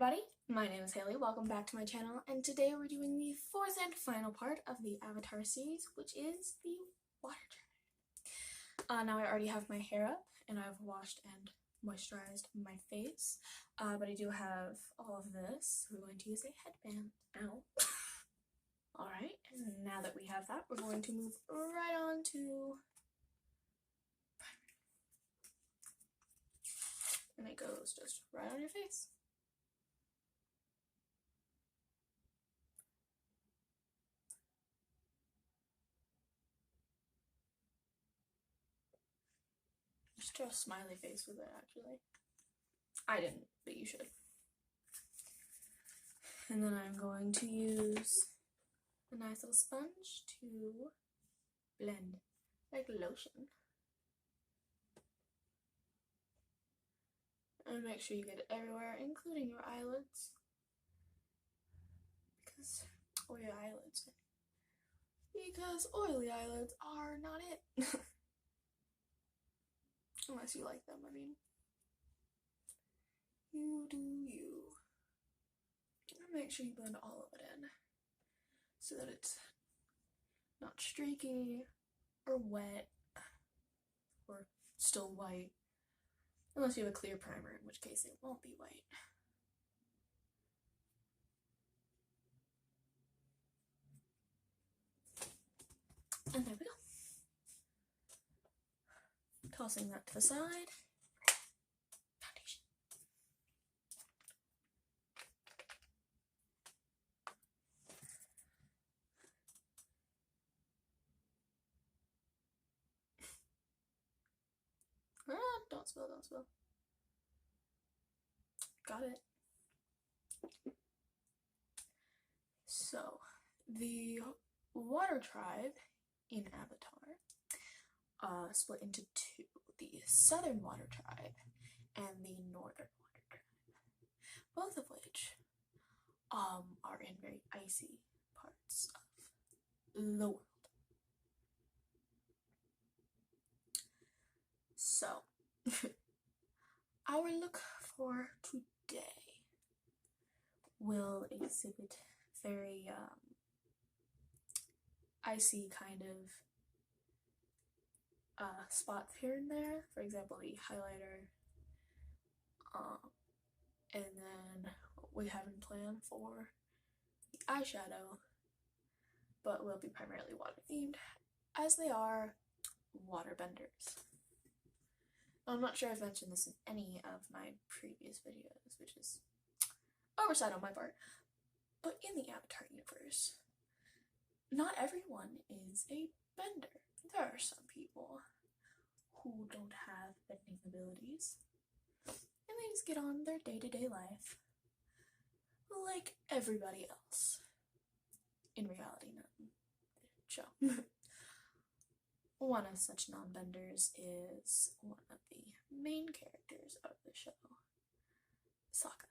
everybody, my name is Hailey, welcome back to my channel, and today we're doing the fourth and final part of the Avatar series, which is the water journey. Now I already have my hair up, and I've washed and moisturized my face, but I do have all of this. We're going to use a headband now. Alright, and now that we have that, we're going to move right on to primer. And it goes just right on your face. Just draw a smiley face with it, actually. I didn't, but you should. And then I'm going to use a nice little sponge to blend, like lotion. And make sure you get it everywhere, including your eyelids. Because oily eyelids are not it. Unless you like them, I mean. You do you. And make sure you blend all of it in so that it's not streaky or wet or still white. Unless you have a clear primer, in which case it won't be white. And there we go. Tossing that to the side. Foundation. Don't spill, don't spill. Got it. So, the water tribe in Avatar split into two, the Southern Water Tribe and the Northern Water Tribe, both of which are in very icy parts of the world. So, our look for today will exhibit very icy kind of spots here and there. For example, the highlighter, and then what we have in plan for the eyeshadow, but will be primarily water themed, as they are water benders. I'm not sure I've mentioned this in any of my previous videos, which is oversight on my part, but in the Avatar universe, not everyone is a bender. There are some people who don't have bending abilities, and they just get on their day-to-day life like everybody else. In reality, not in the show. One of such non-benders is one of the main characters of the show, Sokka.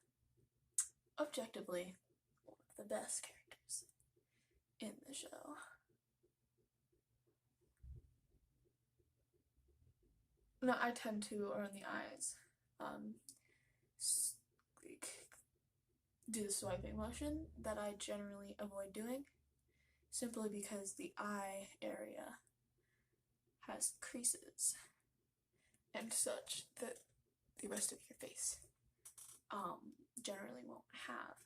Objectively, one of the best characters in the show. No, I tend to, around the eyes, do the swiping motion that I generally avoid doing, simply because the eye area has creases and such that the rest of your face generally won't have.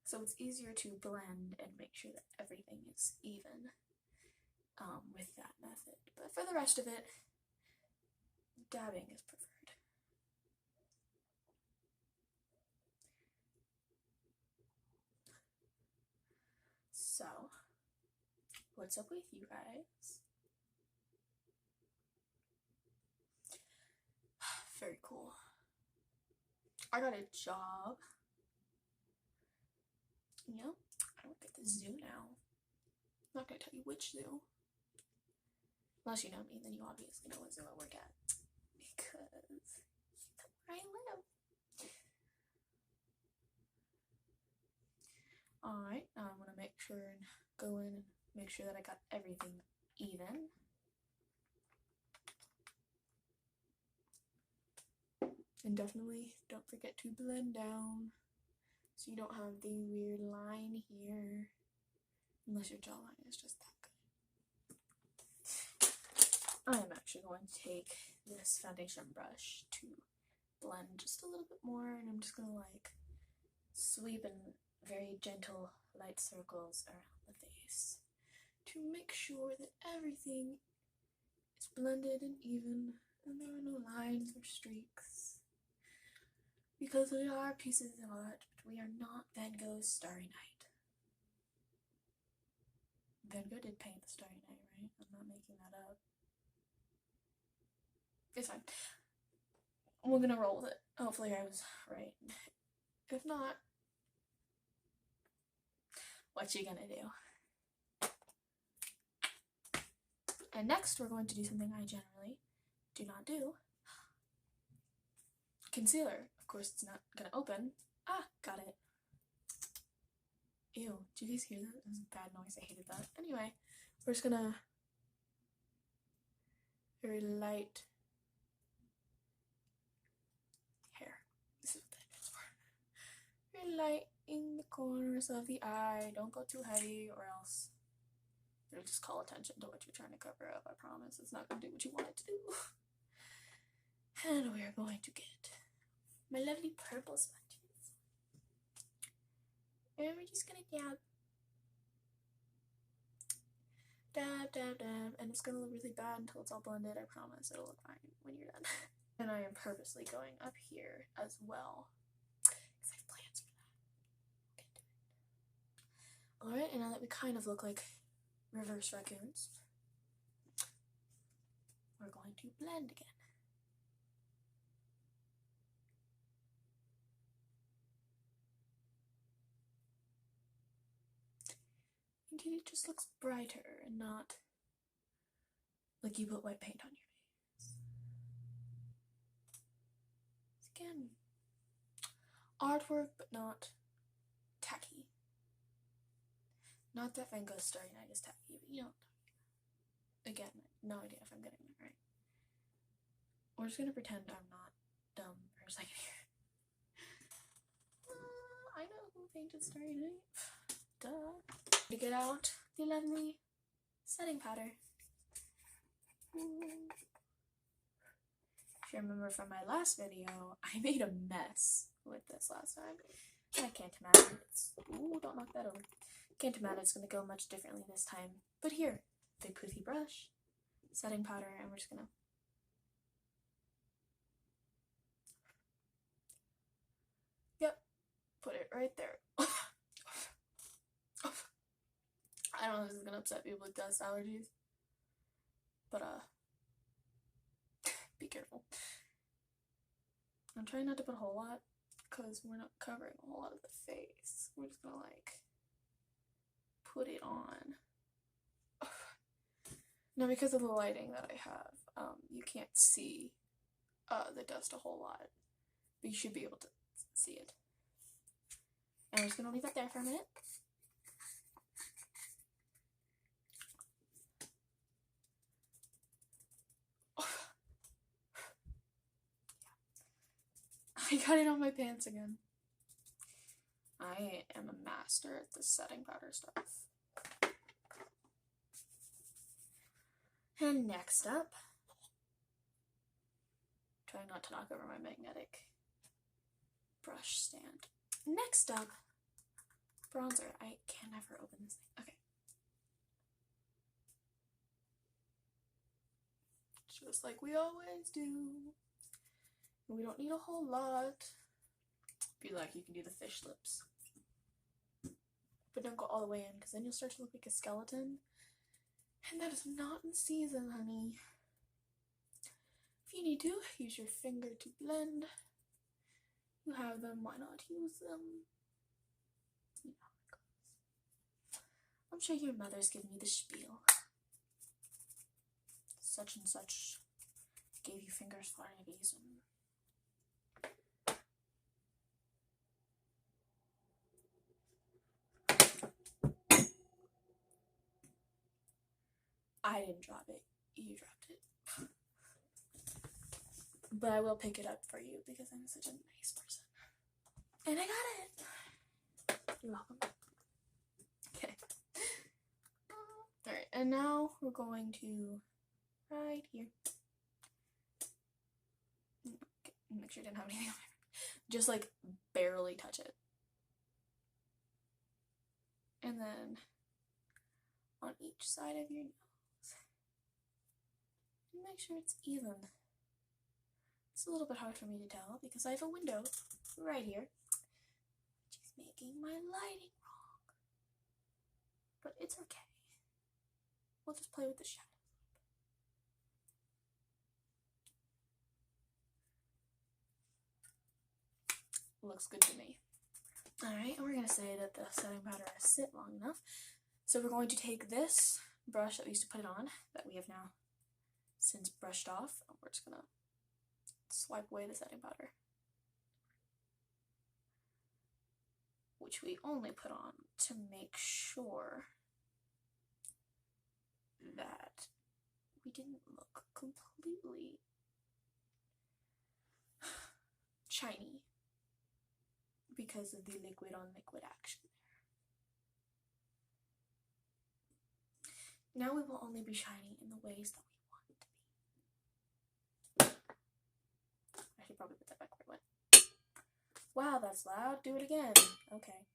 So it's easier to blend and make sure that everything is even with that method. But for the rest of it, dabbing is preferred. So, what's up with you guys? Very cool. I got a job. Yep, I work at the zoo now. I'm not gonna tell you which zoo. Unless you know me, then you obviously know what zoo I work at. Because that's where I live. Alright, now I'm gonna make sure and go in and make sure that I got everything even. And definitely don't forget to blend down so you don't have the weird line here. Unless your jawline is just that good. I am actually going to take this foundation brush to blend just a little bit more, and I'm just gonna like sweep in very gentle light circles around the face to make sure that everything is blended and even and there are no lines or streaks. Because we are pieces of art, but we are not Van Gogh's Starry Night. Van Gogh did paint the Starry Night, right? I'm not making that up. It's fine. We're gonna roll with it. Hopefully I was right. If not, what you gonna do? And next we're going to do something I generally do not do. Concealer. Of course it's not gonna open. Ah, got it. Ew, do you guys hear that? That was a bad noise, I hated that. Anyway, we're just gonna very light hair. This is what that is for. Very light in the corners of the eye. Don't go too heavy or else it'll just call attention to what you're trying to cover up. I promise it's not gonna do what you want it to do. And we're going to get my lovely purple sponges. And we're just gonna dab. Dab, dab, dab. And it's gonna look really bad until it's all blended. I promise it'll look fine when you're done. And I am purposely going up here as well, because I have plans for that. Alright, and now that we kind of look like reverse raccoons, we're going to blend again. Until it just looks brighter and not like you put white paint on your face. Again, artwork, but not tacky. Not that Van Gogh's Starry Night is tacky, but you know. Again, no idea if I'm getting it right. We're just gonna pretend I'm not dumb for a second here. I know who painted Starry Night. Duh. To get out the lovely setting powder. If you remember from my last video, I made a mess with this last time. I can't imagine it's... Ooh, don't knock that over. Can't imagine it's going to go much differently this time. But here, big poofy brush, setting powder, and we're just going to... Yep, put it right there. I don't know if this is going to upset people with dust allergies, but be careful. I'm trying not to put a whole lot, because we're not covering a whole lot of the face. We're just going to, like, put it on. Now, because of the lighting that I have, you can't see the dust a whole lot, but you should be able to see it. And I'm just going to leave that there for a minute. I got it on my pants again. I am a master at this setting powder stuff. And next up, trying not to knock over my magnetic brush stand. Next up, bronzer. I can never open this thing. Okay. Just like we always do. We don't need a whole lot. Be like, you can do the fish lips. But don't go all the way in, because then you'll start to look like a skeleton. And that is not in season, honey. If you need to, use your finger to blend. You have them, why not use them? You know how it goes. I'm sure your mother's giving you the spiel. Such and such gave you fingers for a reason. I didn't drop it. You dropped it. but I will pick it up for you because I'm such a nice person. And I got it! You're welcome. Okay. Alright, and now we're going to right here. Okay, make sure I didn't have anything on my just like barely touch it. And then on each side of your nose. And make sure it's even. It's a little bit hard for me to tell because I have a window right here, which is making my lighting wrong. But it's okay. We'll just play with the shadow. Looks good to me. Alright, and we're going to say that the setting powder has sit long enough. So we're going to take this brush that we used to put it on, that we have now since brushed off, and we're just going to swipe away the setting powder, which we only put on to make sure that we didn't look completely shiny because of the liquid on liquid action there. Now we will only be shiny in the ways that we want it to be. I should probably put that back where it went. Wow, that's loud. Do it again. Okay.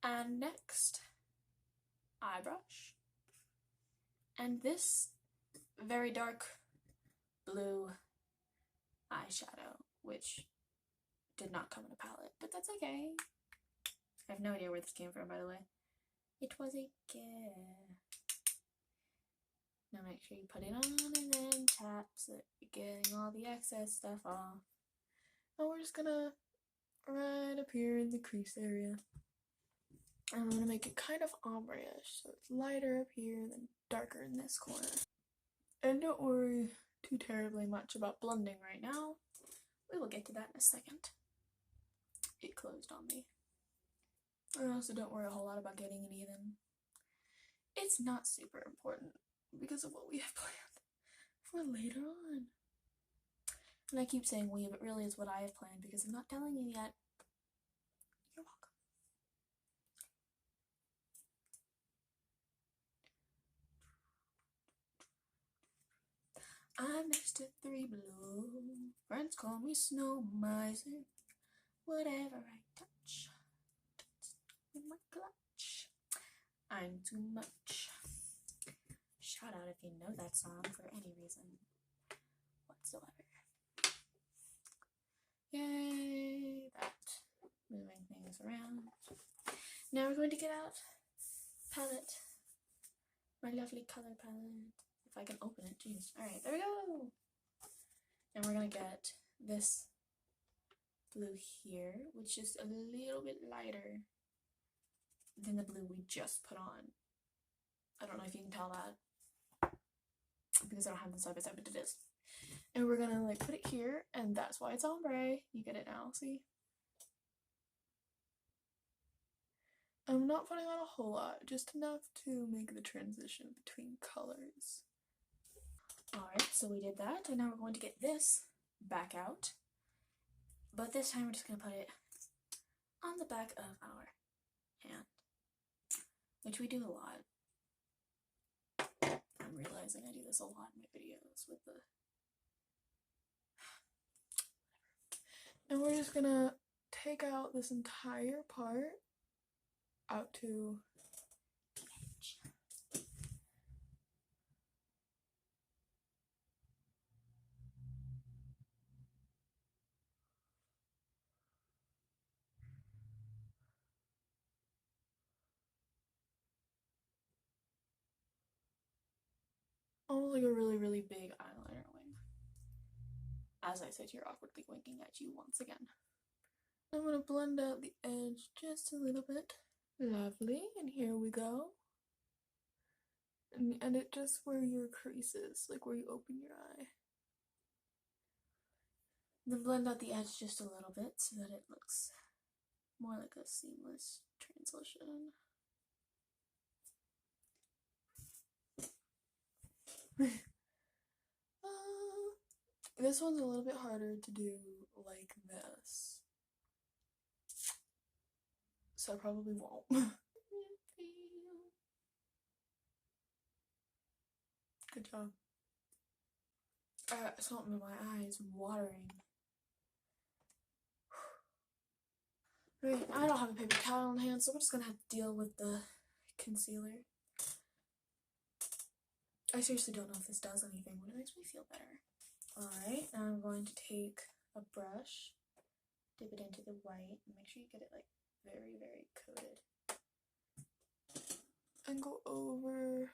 And next, eye brush. And this very dark blue eyeshadow, which did not come in a palette, but that's okay. I have no idea where this came from, by the way. It was a gift. Now make sure you put it on and then tap so that you're getting all the excess stuff off. And we're just gonna right up here in the crease area. I'm gonna make it kind of ombre-ish, so it's lighter up here and then darker in this corner. And don't worry too terribly much about blending right now. We will get to that in a second. It closed on me. And also don't worry a whole lot about getting it even. It's not super important because of what we have planned for later on. And I keep saying we, but really it's what I have planned because I'm not telling you yet. You're welcome. I'm Mr. 3 Below. Friends call me Snow Miser. Whatever I touch, with my clutch. I'm too much. Shout out if you know that song for any reason whatsoever. Yay, that. Moving things around. Now we're going to get out palette. My lovely color palette. If I can open it, jeez. Alright, there we go. And we're going to get this blue here, which is a little bit lighter than the blue we just put on. I don't know if you can tell that because I don't have them side by side, but it is. And we're gonna like put it here, and that's why it's ombre. You get it now, see? I'm not putting on a whole lot, just enough to make the transition between colors. Alright, so we did that, and now we're going to get this back out. But this time we're just going to put it on the back of our hand, which we do a lot. I'm realizing I do this a lot in my videos with the... And we're just going to take out this entire part out to the edge. Almost like a really, really big eyeliner wing. As I sit here awkwardly winking at you once again. I'm going to blend out the edge just a little bit. Lovely, and here we go. And it just where your crease is, like where you open your eye. Then blend out the edge just a little bit so that it looks more like a seamless transition. This one's a little bit harder to do like this, so I probably won't. Good job. Something in my eyes watering. Right, I don't have a paper towel in hand, so we're just gonna have to deal with the concealer. I seriously don't know if this does anything, but it makes me feel better. Alright, now I'm going to take a brush, dip it into the white, and make sure you get it like very, very coated. And go over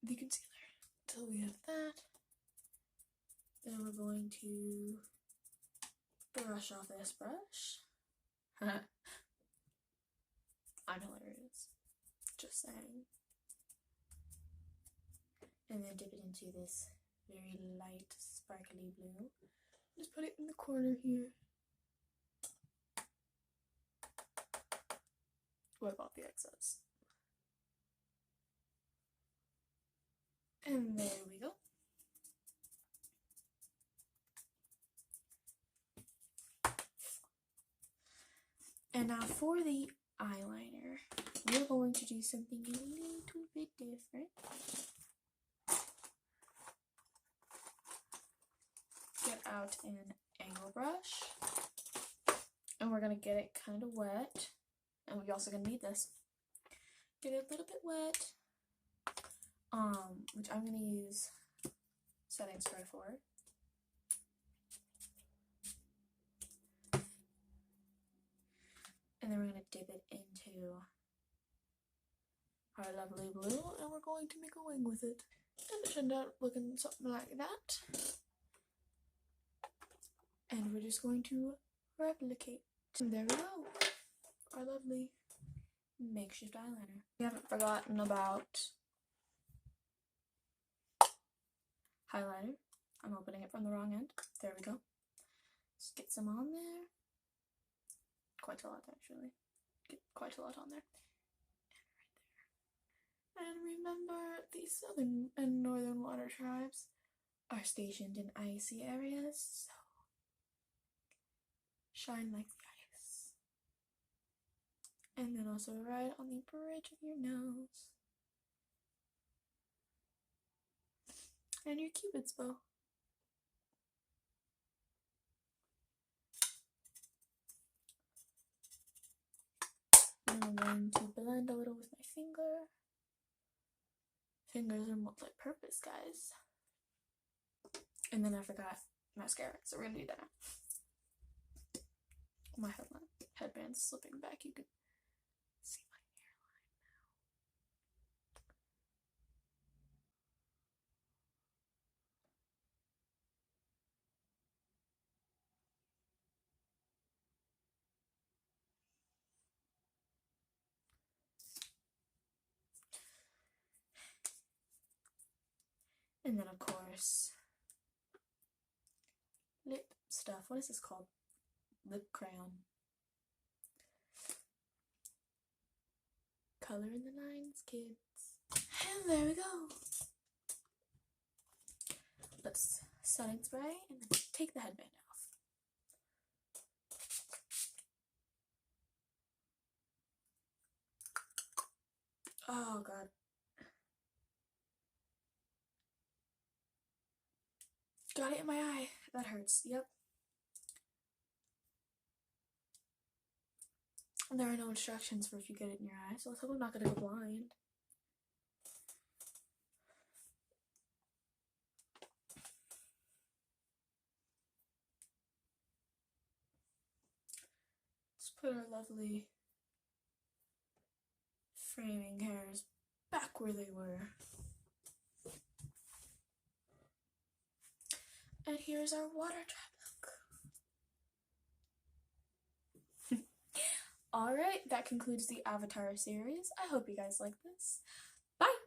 the concealer until we have that. Then we're going to brush off this brush. I'm hilarious. Just saying. And then dip it into this very light, sparkly blue. Just put it in the corner here. Wipe off the excess. And there we go. And now for the eyeliner, we're going to do something a little bit different. Get out an angle brush, and we're going to get it kind of wet, and we're also going to need this. Get it a little bit wet, which I'm going to use setting spray for. And then we're going to dip it into our lovely blue, and we're going to make a wing with it. And it turned out looking something like that. And we're just going to replicate. And there we go. Our lovely makeshift eyeliner. We haven't forgotten about highlighter. I'm opening it from the wrong end. There we go. Just get some on there. Quite a lot, actually. Get quite a lot on there. And right there. And remember, the southern and northern water tribes are stationed in icy areas, so shine like the ice. And then also right on the bridge of your nose. And your Cupid's bow. And I'm going to blend a little with my finger. Fingers are multi-purpose, guys. And then I forgot mascara, so we're gonna do that now. My headband's slipping back. You can see my hairline now. And then, of course, lip stuff. What is this called? Lip crayon. Color in the lines, kids. And there we go. Let's setting spray and then take the headband off. Oh god. Got it in my eye. That hurts. Yep. And there are no instructions for if you get it in your eye, so let's hope I'm not gonna go blind. Let's put our lovely framing hairs back where they were. And here's our water trap look. Alright, that concludes the Avatar series. I hope you guys like this. Bye!